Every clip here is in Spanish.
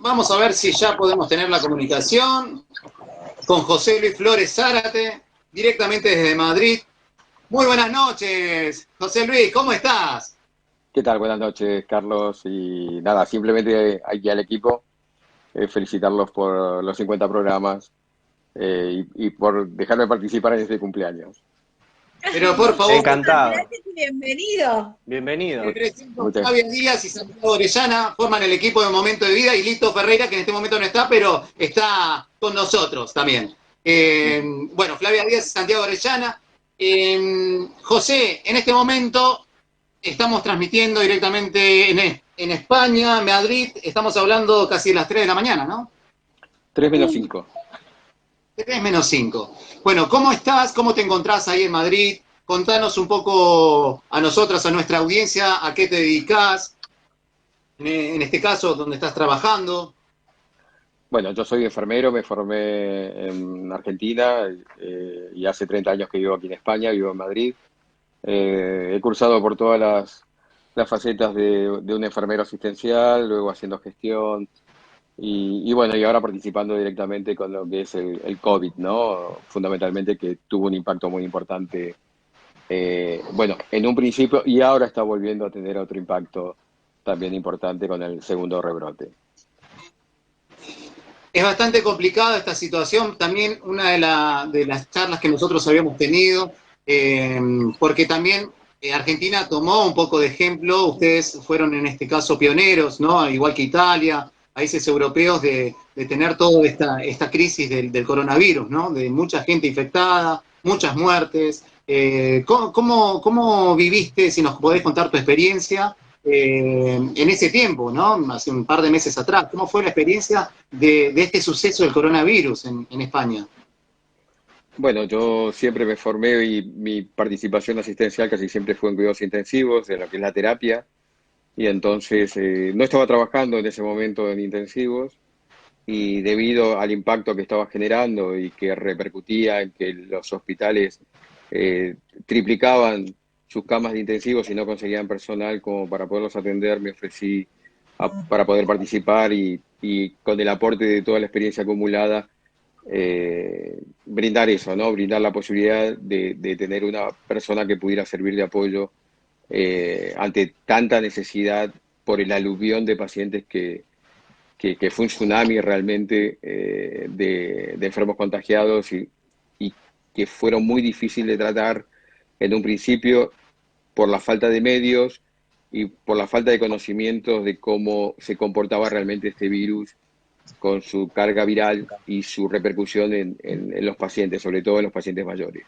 vamos a ver si ya podemos tener la comunicación con José Luis Flores Zárate, directamente desde Madrid. Muy buenas noches, José Luis, ¿cómo estás? ¿Qué tal? Buenas noches, Carlos. Y nada, simplemente aquí al equipo, felicitarlos por los 50 programas y por dejarme participar en este cumpleaños. Pero por favor, Encantado. Gracias y bienvenido. Bienvenido. Muchas, Flavia Díaz y Santiago Orellana forman el equipo de Momento de Vida y Lito Ferreira, que en este momento no está, pero está con nosotros también. Bueno, Flavia Díaz y Santiago Orellana. José, en este momento estamos transmitiendo directamente en España, Madrid, estamos hablando casi de las 3 de la mañana, ¿no? 3 menos 5. 3 menos 5. Bueno, ¿cómo estás? ¿Cómo te encontrás ahí en Madrid? Contanos un poco a nosotros, a nuestra audiencia, a qué te dedicás, en este caso, dónde estás trabajando. Bueno, yo soy enfermero, me formé en Argentina y hace 30 años que vivo aquí en España, vivo en Madrid. He cursado por todas las facetas de un enfermero asistencial, luego haciendo gestión. Y bueno, y ahora participando directamente con lo que es el COVID, ¿no? Fundamentalmente que tuvo un impacto muy importante, bueno, en un principio y ahora está volviendo a tener otro impacto también importante con el segundo rebrote. Es bastante complicada esta situación, también una de las charlas que nosotros habíamos tenido, porque también Argentina tomó un poco de ejemplo, ustedes fueron en este caso pioneros, ¿no? Igual que Italia, países europeos, de tener toda esta crisis del coronavirus, ¿no? De mucha gente infectada, muchas muertes. ¿Cómo viviste, si nos podés contar tu experiencia en ese tiempo, ¿no? Hace un par de meses atrás? ¿Cómo fue la experiencia de este suceso del coronavirus en España? Bueno, yo siempre me formé y mi participación asistencial casi siempre fue en cuidados intensivos, en lo que es la terapia, y entonces no estaba trabajando en ese momento en intensivos y debido al impacto que estaba generando y que repercutía en que los hospitales eh, triplicaban sus camas de intensivos y no conseguían personal como para poderlos atender, me ofrecí para poder participar y con el aporte de toda la experiencia acumulada, brindar eso, ¿no? Brindar la posibilidad de tener una persona que pudiera servir de apoyo ante tanta necesidad por el aluvión de pacientes que fue un tsunami realmente de enfermos contagiados y que fueron muy difíciles de tratar en un principio por la falta de medios y por la falta de conocimientos de cómo se comportaba realmente este virus con su carga viral y su repercusión en los pacientes, sobre todo en los pacientes mayores.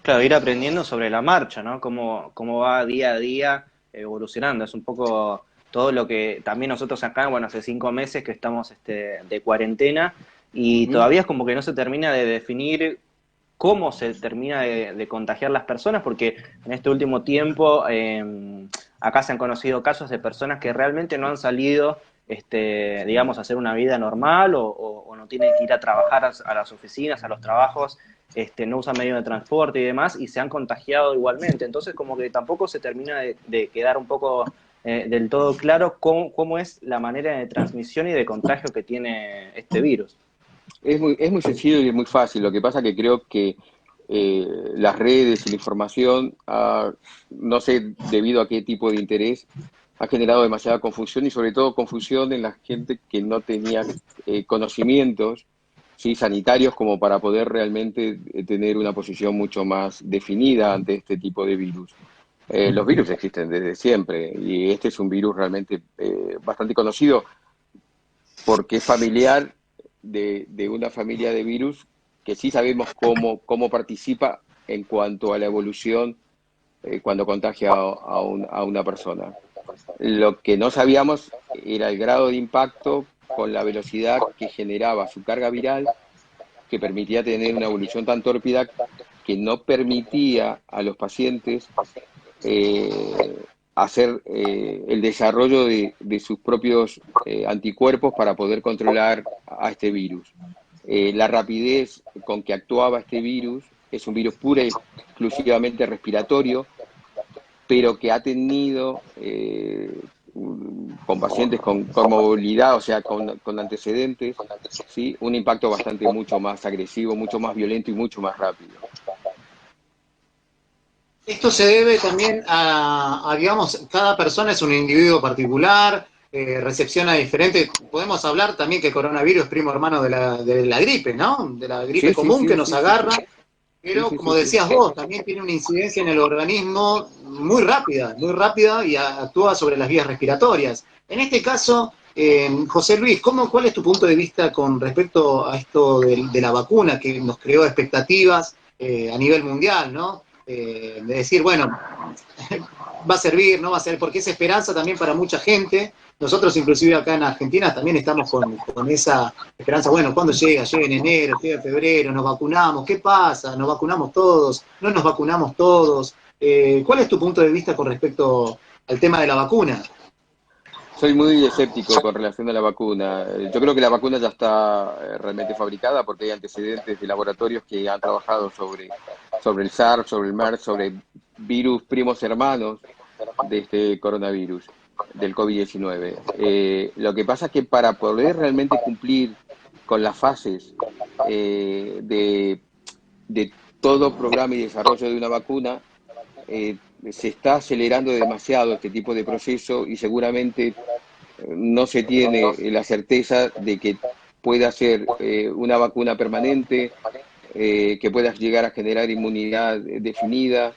Claro, ir aprendiendo sobre la marcha, ¿no? Cómo va día a día evolucionando. Es un poco todo lo que también nosotros acá, bueno, hace 5 meses que estamos de cuarentena y todavía es como que no se termina de definir cómo se termina de contagiar las personas, porque en este último tiempo acá se han conocido casos de personas que realmente no han salido, digamos, a hacer una vida normal o no tienen que ir a trabajar a las oficinas, a los trabajos, no usan medios de transporte y demás, y se han contagiado igualmente. Entonces, como que tampoco se termina de quedar un poco del todo claro cómo es la manera de transmisión y de contagio que tiene este virus. Es muy sencillo y es muy fácil. Lo que pasa que creo que las redes y la información, no sé debido a qué tipo de interés, ha generado demasiada confusión y sobre todo confusión en la gente que no tenía conocimientos, ¿sí? Sanitarios como para poder realmente tener una posición mucho más definida ante este tipo de virus. Los virus existen desde siempre y este es un virus realmente bastante conocido porque es familiar de una familia de virus que sí sabemos cómo participa en cuanto a la evolución cuando contagia a una persona. Lo que no sabíamos era el grado de impacto con la velocidad que generaba su carga viral, que permitía tener una evolución tan tórpida que no permitía a los pacientes hacer el desarrollo de sus propios anticuerpos para poder controlar a este virus. La rapidez con que actuaba este virus es un virus pura y exclusivamente respiratorio, pero que ha tenido con pacientes con comorbilidad, o sea, con antecedentes, ¿sí? Un impacto bastante mucho más agresivo, mucho más violento y mucho más rápido. Esto se debe también digamos, cada persona es un individuo particular, recepciona diferente. Podemos hablar también que el coronavirus es primo hermano de la gripe, ¿no? De la gripe Sí, sí, común que sí, nos sí, sí, sí. agarra, Sí, pero sí, como sí, sí. decías vos, también tiene una incidencia en el organismo muy rápida y actúa sobre las vías respiratorias. En este caso, José Luis, ¿cuál es tu punto de vista con respecto a esto de la vacuna que nos creó expectativas a nivel mundial, ¿no? De decir, bueno, va a servir, no va a ser, porque es esperanza también para mucha gente. Nosotros inclusive acá en Argentina también estamos con esa esperanza, bueno, ¿cuándo llega? Llega en enero, llega en febrero, nos vacunamos, ¿qué pasa? ¿Nos vacunamos todos? ¿No nos vacunamos todos? ¿Cuál es tu punto de vista con respecto al tema de la vacuna? Soy muy escéptico con relación a la vacuna. Yo creo que la vacuna ya está realmente fabricada porque hay antecedentes de laboratorios que han trabajado sobre el SARS, sobre el MERS, sobre virus primos hermanos de este coronavirus, del COVID-19. Lo que pasa es que para poder realmente cumplir con las fases de todo programa y desarrollo de una vacuna, se está acelerando demasiado este tipo de proceso y seguramente no se tiene la certeza de que pueda ser una vacuna permanente, que pueda llegar a generar inmunidad definida.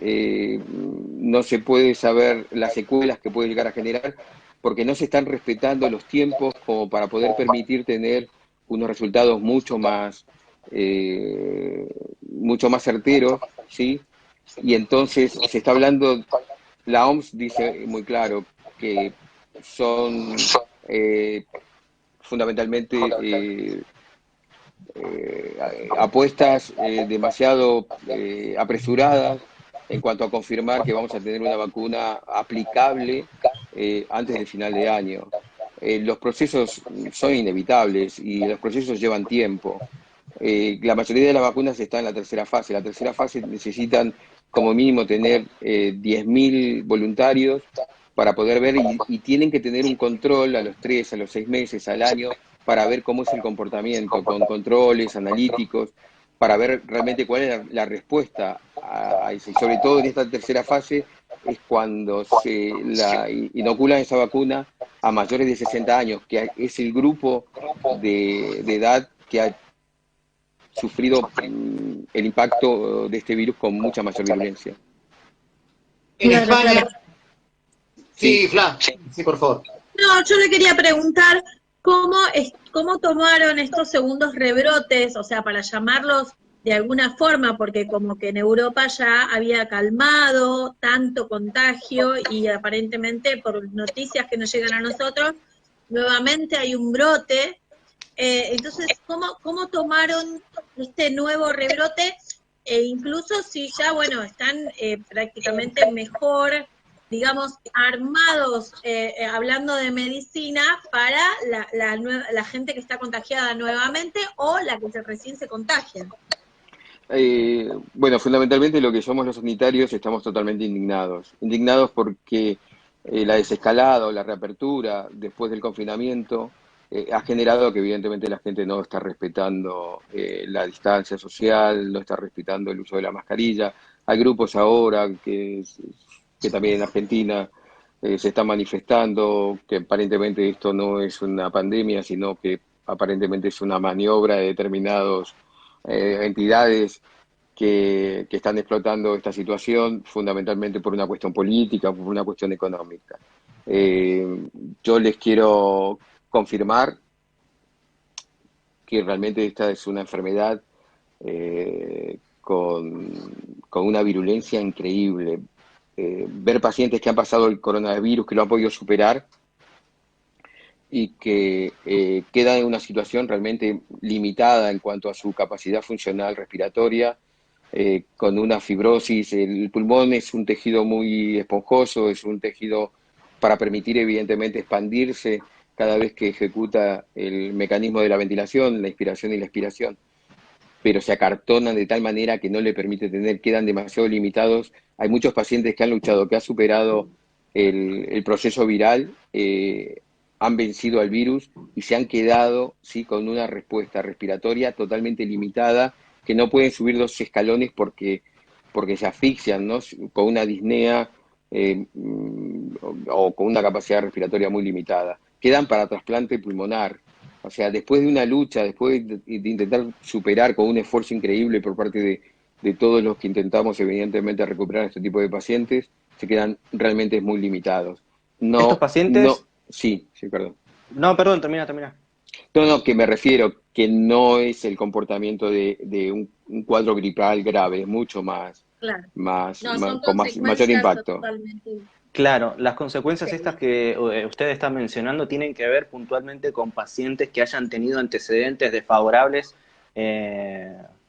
No se puede saber las secuelas que puede llegar a generar porque no se están respetando los tiempos como para poder permitir tener unos resultados mucho más certeros, ¿sí? Y entonces se está hablando, la OMS dice muy claro que son fundamentalmente apuestas demasiado apresuradas en cuanto a confirmar que vamos a tener una vacuna aplicable antes del final de año. Los procesos son inevitables y los procesos llevan tiempo. La mayoría de las vacunas están en la tercera fase. La tercera fase necesitan como mínimo tener 10.000 voluntarios para poder ver y tienen que tener un control a los 3, a los 6 meses, al año, para ver cómo es el comportamiento, con controles analíticos, para ver realmente cuál es la respuesta a eso. Y sobre todo en esta tercera fase es cuando se inocula esa vacuna a mayores de 60 años, que es el grupo de edad que ha sufrido el impacto de este virus con mucha mayor virulencia. En Claro, España, claro. sí, Fla, sí, por favor. No, yo le quería preguntar cómo tomaron estos segundos rebrotes, o sea, para llamarlos de alguna forma, porque como que en Europa ya había calmado tanto contagio y aparentemente por noticias que nos llegan a nosotros, nuevamente hay un brote. Entonces, ¿cómo tomaron este nuevo rebrote? E incluso si ya, bueno, están prácticamente mejor, digamos, armados, hablando de medicina, para la gente que está contagiada nuevamente o la que recién se contagia. Bueno, fundamentalmente lo que somos los sanitarios estamos totalmente indignados. Indignados porque la desescalada o la reapertura después del confinamiento ha generado que evidentemente la gente no está respetando la distancia social, no está respetando el uso de la mascarilla. Hay grupos ahora que también en Argentina se están manifestando que aparentemente esto no es una pandemia, sino que aparentemente es una maniobra de determinados entidades que están explotando esta situación fundamentalmente por una cuestión política, por una cuestión económica. Yo les quiero confirmar que realmente esta es una enfermedad con una virulencia increíble. Ver pacientes que han pasado el coronavirus, que lo han podido superar y que quedan en una situación realmente limitada en cuanto a su capacidad funcional respiratoria, con una fibrosis. El pulmón es un tejido muy esponjoso, es un tejido para permitir evidentemente expandirse cada vez que ejecuta el mecanismo de la ventilación, la inspiración y la expiración, pero se acartonan de tal manera que no le permite tener, quedan demasiado limitados. Hay muchos pacientes que han luchado, que han superado el proceso viral, han vencido al virus y se han quedado, ¿sí?, con una respuesta respiratoria totalmente limitada, que no pueden subir 2 escalones porque se asfixian, ¿no?, con una disnea o con una capacidad respiratoria muy limitada. Quedan para trasplante pulmonar. O sea, después de una lucha, después de intentar superar con un esfuerzo increíble por parte de todos los que intentamos evidentemente recuperar este tipo de pacientes, se quedan realmente muy limitados. Estos pacientes... Sí, perdón. No, perdón, termina. No, que me refiero que no es el comportamiento de un cuadro gripal grave, es mucho más, Claro. con mayor impacto. Totalmente. Claro, las consecuencias estas que usted está mencionando tienen que ver puntualmente con pacientes que hayan tenido antecedentes desfavorables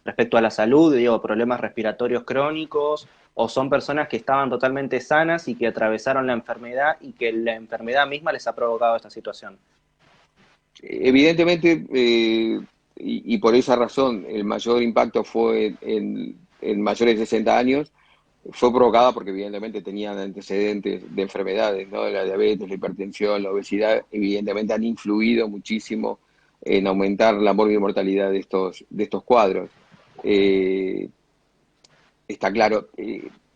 respecto a la salud, digo, problemas respiratorios crónicos, o son personas que estaban totalmente sanas y que atravesaron la enfermedad y que la enfermedad misma les ha provocado esta situación. Evidentemente, y por esa razón, el mayor impacto fue en mayores de 60 años, fue provocada porque evidentemente tenían antecedentes de enfermedades, ¿no? La diabetes, la hipertensión, la obesidad, evidentemente han influido muchísimo en aumentar la mortalidad de estos cuadros. Está claro,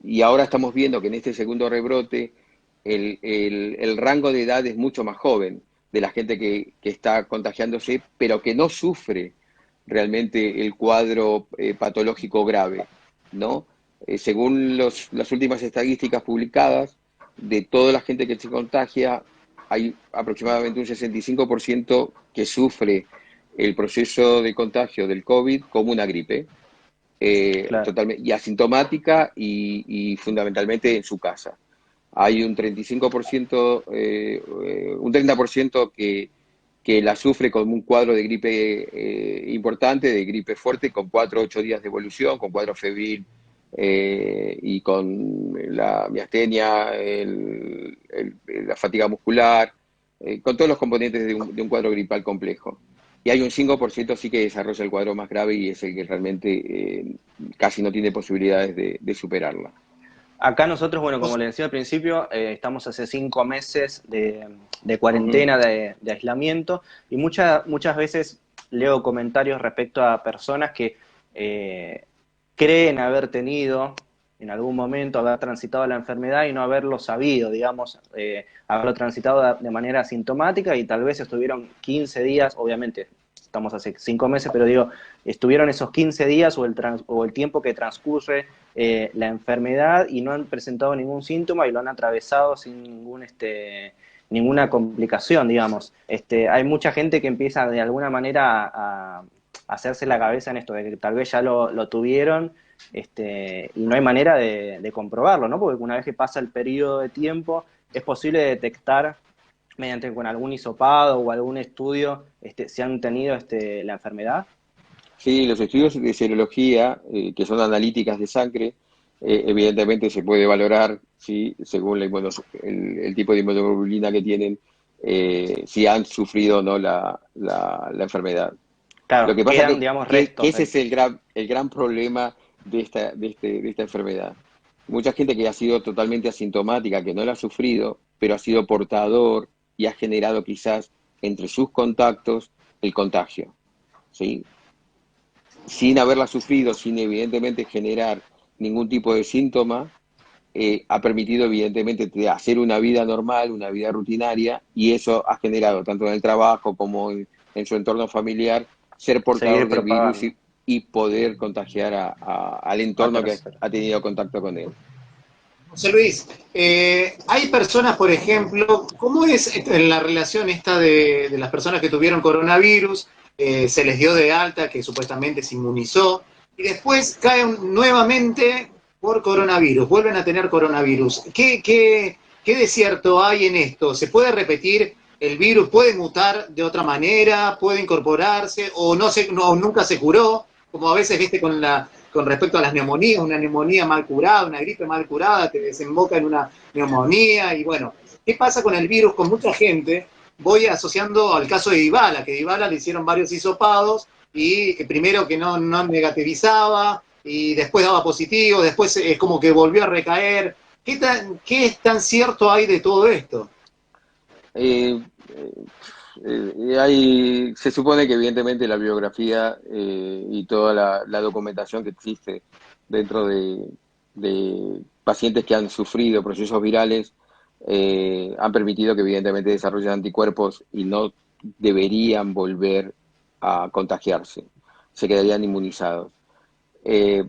y ahora estamos viendo que en este segundo rebrote el rango de edad es mucho más joven de la gente que está contagiándose, pero que no sufre realmente el cuadro patológico grave, ¿no? Según las últimas estadísticas publicadas, de toda la gente que se contagia, hay aproximadamente un 65% que sufre el proceso de contagio del COVID como una gripe, Claro. totalmente, y asintomática y fundamentalmente en su casa. Hay un 35%, un 30% que la sufre con un cuadro de gripe importante, de gripe fuerte, con 4 o 8 días de evolución, con cuadro febril y con la miastenia, la fatiga muscular, con todos los componentes de un cuadro gripal complejo. Y hay un 5% sí que desarrolla el cuadro más grave y es el que realmente casi no tiene posibilidades de superarla. Acá nosotros, bueno, como le decía al principio, estamos hace 5 meses de cuarentena, de aislamiento, y muchas veces leo comentarios respecto a personas que creen haber tenido en algún momento, haber transitado la enfermedad y no haberlo sabido, digamos, haberlo transitado de manera asintomática y tal vez estuvieron 15 días, obviamente estamos hace 5 meses, pero digo, estuvieron esos 15 días o el tiempo que transcurre la enfermedad y no han presentado ningún síntoma y lo han atravesado sin ninguna complicación, digamos. Hay mucha gente que empieza de alguna manera a hacerse la cabeza en esto, de que tal vez ya lo tuvieron y no hay manera de comprobarlo, ¿no? Porque una vez que pasa el periodo de tiempo, es posible detectar mediante con algún hisopado o algún estudio si han tenido la enfermedad. Sí, los estudios de serología, que son analíticas de sangre, evidentemente se puede valorar, ¿sí?, según el tipo de inmunoglobulina que tienen, si han sufrido o no la enfermedad. Claro, lo que pasa quedan, digamos, restos. que ese es el gran problema de esta enfermedad. Mucha gente que ha sido totalmente asintomática, que no la ha sufrido, pero ha sido portador y ha generado quizás entre sus contactos el contagio, ¿sí? Sin haberla sufrido, sin evidentemente generar ningún tipo de síntoma, ha permitido evidentemente hacer una vida normal, una vida rutinaria, y eso ha generado, tanto en el trabajo como en su entorno familiar, ser portador del virus y poder contagiar al entorno que ha tenido contacto con él. José Luis, hay personas, por ejemplo, ¿cómo es la relación esta de las personas que tuvieron coronavirus? Se les dio de alta, que supuestamente se inmunizó, y después caen nuevamente por coronavirus, vuelven a tener coronavirus. ¿Qué de cierto hay en esto? ¿Se puede repetir el virus? ¿Puede mutar de otra manera? ¿Puede incorporarse? ¿O nunca se curó? Como a veces, viste, con respecto a las neumonías, una neumonía mal curada, una gripe mal curada, te desemboca en una neumonía, y bueno, ¿qué pasa con el virus? Con mucha gente, voy asociando al caso de Dybala, que a Dybala le hicieron varios hisopados, y primero que no negativizaba, y después daba positivo, después es como que volvió a recaer. ¿Qué tan cierto hay de todo esto? Eh, se supone que evidentemente la bibliografía y toda la documentación que existe dentro de pacientes que han sufrido procesos virales han permitido que evidentemente desarrollen anticuerpos y no deberían volver a contagiarse, se quedarían inmunizados. Eh,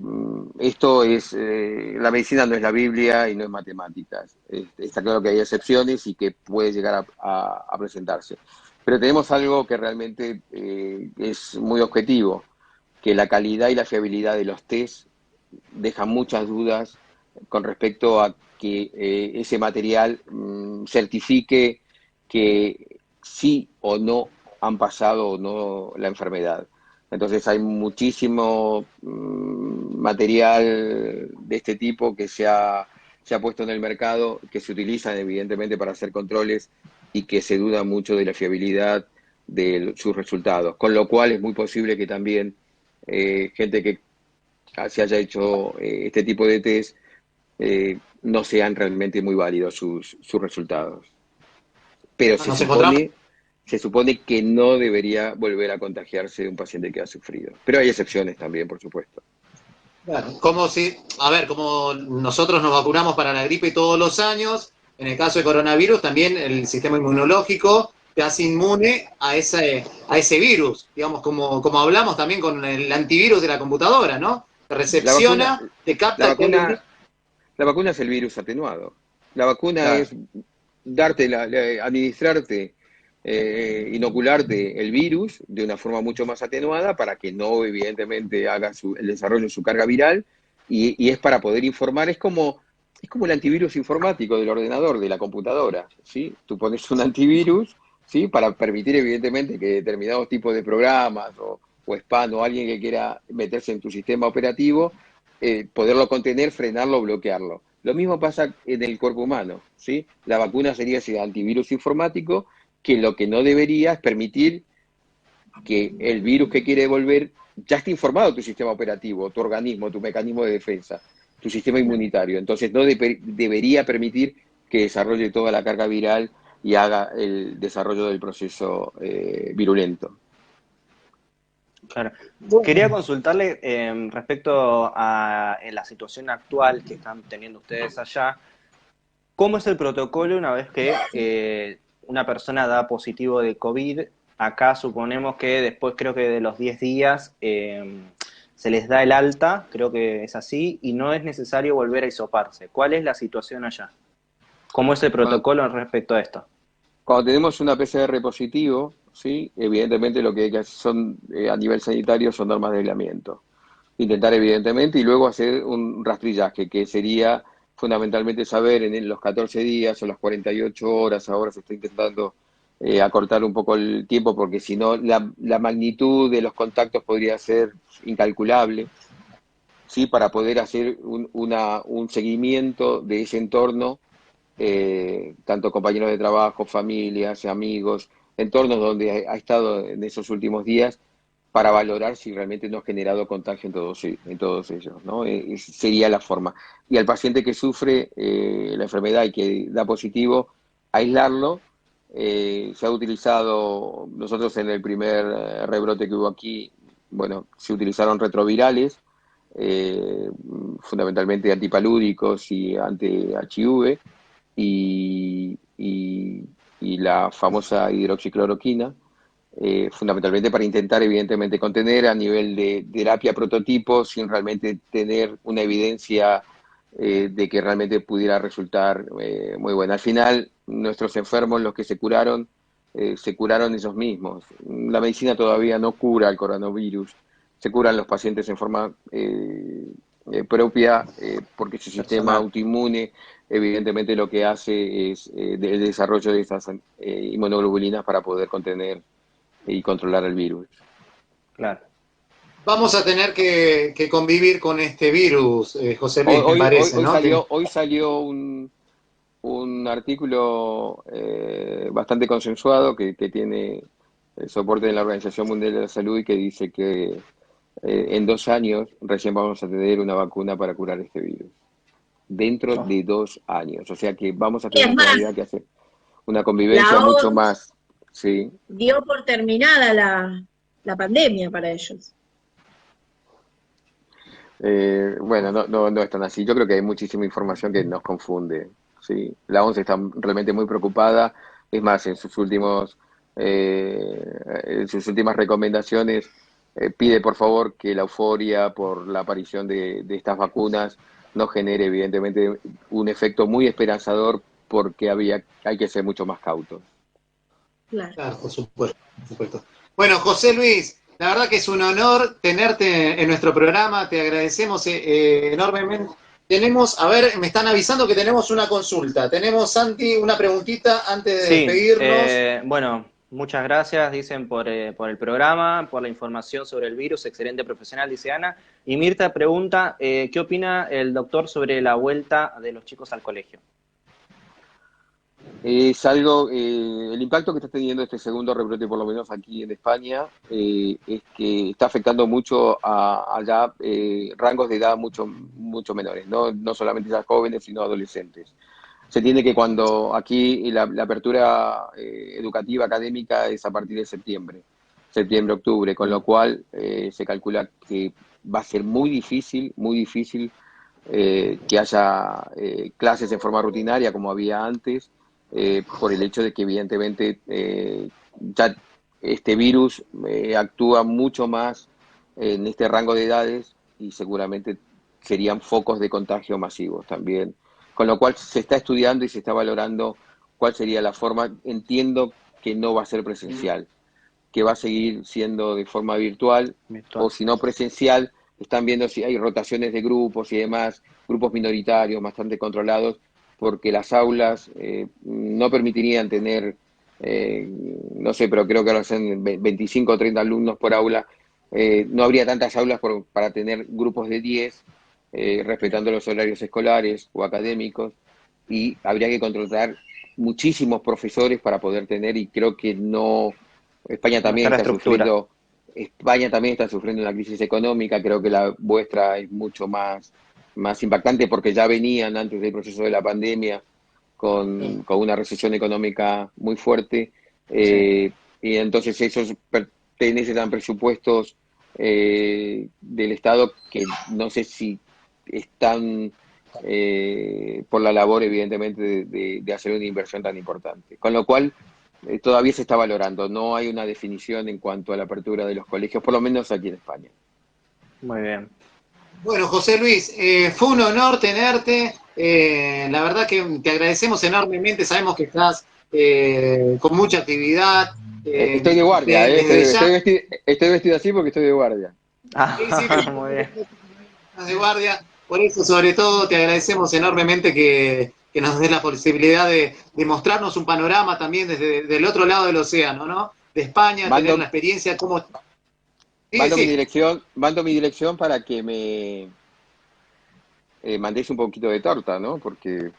Esto es, la medicina no es la Biblia y no es matemáticas. Está claro que hay excepciones y que puede llegar a presentarse. Pero tenemos algo que realmente es muy objetivo, que la calidad y la fiabilidad de los test dejan muchas dudas con respecto a que ese material certifique que sí o no han pasado o no la enfermedad. Entonces hay muchísimo material de este tipo que se ha puesto en el mercado, que se utilizan evidentemente para hacer controles y que se duda mucho de la fiabilidad de sus resultados. Con lo cual es muy posible que también gente que se haya hecho este tipo de test no sean realmente muy válidos sus resultados. Pero Nos encontramos. se supone que no debería volver a contagiarse de un paciente que ha sufrido. Pero hay excepciones también, por supuesto. Claro, como nosotros nos vacunamos para la gripe todos los años, en el caso de coronavirus también el sistema inmunológico te hace inmune a ese virus, digamos, como hablamos también con el antivirus de la computadora, ¿no? Te La vacuna, recepciona, te la capta que hay un virus. vacuna, la vacuna es el virus atenuado. La vacuna Claro. es administrarte, inocularte el virus de una forma mucho más atenuada para que no, evidentemente, haga el desarrollo de su carga viral y es para poder informar. Es como el antivirus informático del ordenador, de la computadora, ¿sí? Tú pones un antivirus, ¿sí? Para permitir, evidentemente, que determinados tipos de programas o spam o alguien que quiera meterse en tu sistema operativo, poderlo contener, frenarlo, bloquearlo. Lo mismo pasa en el cuerpo humano, ¿sí? La vacuna sería ese antivirus informático que lo que no debería es permitir que el virus que quiere devolver ya esté informado tu sistema operativo, tu organismo, tu mecanismo de defensa, tu sistema inmunitario. Entonces no debería permitir que desarrolle toda la carga viral y haga el desarrollo del proceso virulento. Claro. Quería consultarle respecto a en la situación actual que están teniendo ustedes allá, ¿cómo es el protocolo una vez que una persona da positivo de COVID? Acá suponemos que después, creo que de los 10 días, se les da el alta, creo que es así, y no es necesario volver a hisoparse. ¿Cuál es la situación allá? ¿Cómo es el Cuando, protocolo respecto a esto? cuando tenemos una PCR positivo, ¿sí? Evidentemente lo que hay que hacer a nivel sanitario son normas de aislamiento. Intentar evidentemente y luego hacer un rastrillaje, que sería fundamentalmente saber en los 14 días o las 48 horas, ahora se está intentando acortar un poco el tiempo porque si no la magnitud de los contactos podría ser incalculable, ¿sí? Para poder hacer un seguimiento de ese entorno, tanto compañeros de trabajo, familias, amigos, entornos donde ha estado en esos últimos días, para valorar si realmente no ha generado contagio en todos ellos, ¿no? Sería la forma. Y al paciente que sufre la enfermedad y que da positivo, aislarlo. Se ha utilizado, nosotros en el primer rebrote que hubo aquí, bueno, se utilizaron retrovirales, eh, fundamentalmente antipalúdicos y anti-HIV, y la famosa hidroxicloroquina, fundamentalmente para intentar, evidentemente, contener a nivel de terapia prototipo sin realmente tener una evidencia de que realmente pudiera resultar muy buena. Al final, nuestros enfermos, los que se curaron ellos mismos. La medicina todavía no cura el coronavirus, se curan los pacientes en forma propia, porque su sistema Personal. autoinmune evidentemente lo que hace es el desarrollo de estas inmunoglobulinas para poder contener y controlar el virus. Claro. Vamos a tener que convivir con este virus, José Luis, me Hoy, hoy, parece, ¿no? hoy salió un artículo bastante consensuado que tiene el soporte de la Organización Mundial de la Salud y que dice que en 2 años recién vamos a tener una vacuna para curar este virus. dentro de 2 años. O sea que vamos a Y tener es más, todavía que hacer una convivencia la mucho OMS más, sí. dio por terminada la pandemia para ellos. Bueno, no es tan así. Yo creo que hay muchísima información que nos confunde. ¿Sí? La OMS está realmente muy preocupada. Es más, en sus últimas recomendaciones pide por favor que la euforia por la aparición de estas vacunas no genere evidentemente un efecto muy esperanzador porque hay que ser mucho más cautos. Claro. Claro, por supuesto, por supuesto. Bueno, José Luis, la verdad que es un honor tenerte en nuestro programa, te agradecemos enormemente. Tenemos, a ver, me están avisando que tenemos una consulta. Tenemos, Santi, una preguntita antes de Sí, despedirnos. bueno, muchas gracias, dicen, por el programa, por la información sobre el virus, excelente profesional, dice Ana. Y Mirta pregunta, ¿qué opina el doctor sobre la vuelta de los chicos al colegio? Es algo, el impacto que está teniendo este segundo rebrote, por lo menos aquí en España, es que está afectando mucho a allá rangos de edad mucho menores, no solamente ya jóvenes, sino adolescentes. Se entiende que cuando aquí la apertura educativa, académica, es a partir de septiembre, octubre, con lo cual se calcula que va a ser muy difícil que haya clases en forma rutinaria como había antes, por el hecho de que evidentemente ya este virus actúa mucho más en este rango de edades y seguramente serían focos de contagio masivos también. Con lo cual se está estudiando y se está valorando cuál sería la forma. Entiendo que no va a ser presencial, que va a seguir siendo de forma virtual o Virtual. si no presencial. Están viendo si hay rotaciones de grupos y demás, grupos minoritarios bastante controlados, porque las aulas no permitirían tener, no sé, pero creo que ahora son 25 o 30 alumnos por aula. No habría tantas aulas para tener grupos de 10, respetando los horarios escolares o académicos, y habría que contratar muchísimos profesores para poder tener, y creo que no. España No está también la está estructura. sufriendo, España también está sufriendo una crisis económica. Creo que la vuestra es mucho más impactante porque ya venían antes del proceso de la pandemia con una recesión económica muy fuerte, Sí. y entonces esos pertenecen a presupuestos del Estado que no sé si están por la labor, evidentemente, de hacer una inversión tan importante. Con lo cual, todavía se está valorando. No hay una definición en cuanto a la apertura de los colegios, por lo menos aquí en España. Muy bien. Bueno, José Luis, fue un honor tenerte. La verdad que te agradecemos enormemente. Sabemos que estás con mucha actividad. Estoy de guardia, Desde ya, estoy vestido así porque estoy de guardia. sí, sí, Ah, muy bien. estás de guardia. Por eso, sobre todo, te agradecemos enormemente que nos des la posibilidad de mostrarnos un panorama también desde del otro lado del océano, ¿no? De España, tener la Mando, experiencia, cómo. Sí, mando mi sí, dirección para que me mandéis un poquito de torta, ¿no? Porque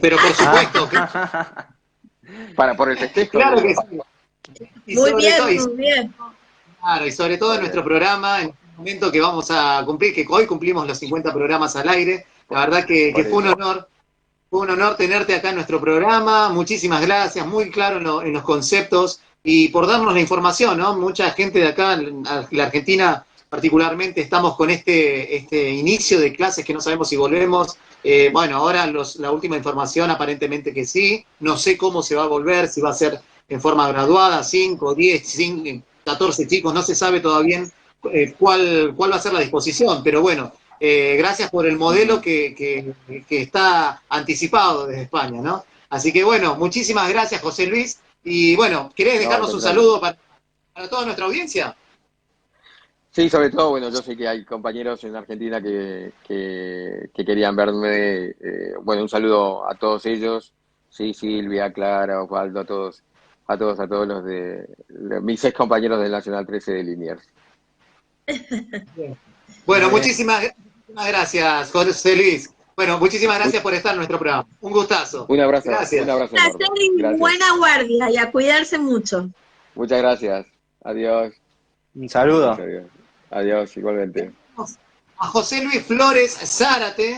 pero por supuesto, Ah, por el festejo, claro que digo. sí. Y Muy sobre todo, bien, muy bien. claro, y sobre todo en nuestro Porque, programa, en este momento que vamos a cumplir, que hoy cumplimos los 50 programas al aire, la verdad que por eso. fue un honor tenerte acá en nuestro programa, muchísimas gracias, muy claro en los conceptos y por darnos la información, ¿no? Mucha gente de acá, en la Argentina particularmente, estamos con este inicio de clases que no sabemos si volvemos. Bueno, ahora la última información aparentemente que sí, no sé cómo se va a volver, si va a ser en forma graduada, 5, 10, 14 chicos, no se sabe todavía cuál va a ser la disposición, pero bueno, gracias por el modelo que está anticipado desde España, ¿no? Así que bueno, muchísimas gracias, José Luis. Y bueno, ¿querés No, al dejarnos un contrario. saludo para toda nuestra audiencia? Sí, sobre todo, bueno, yo sé que hay compañeros en Argentina que querían verme. Bueno, un saludo a todos ellos. Sí, Silvia, Clara, Osvaldo, a todos mis ex compañeros del Nacional 13 de Liniers. Bueno, muy bien. muchísimas gracias, José Luis. Bueno, muchísimas Un, gracias por estar en nuestro programa. Un gustazo. un Gracias. abrazo Placer enorme. y Gracias. buena guardia y a cuidarse mucho. Muchas gracias. Adiós. Un Adiós, saludo. adiós. Adiós, igualmente. A José Luis Flores Zárate,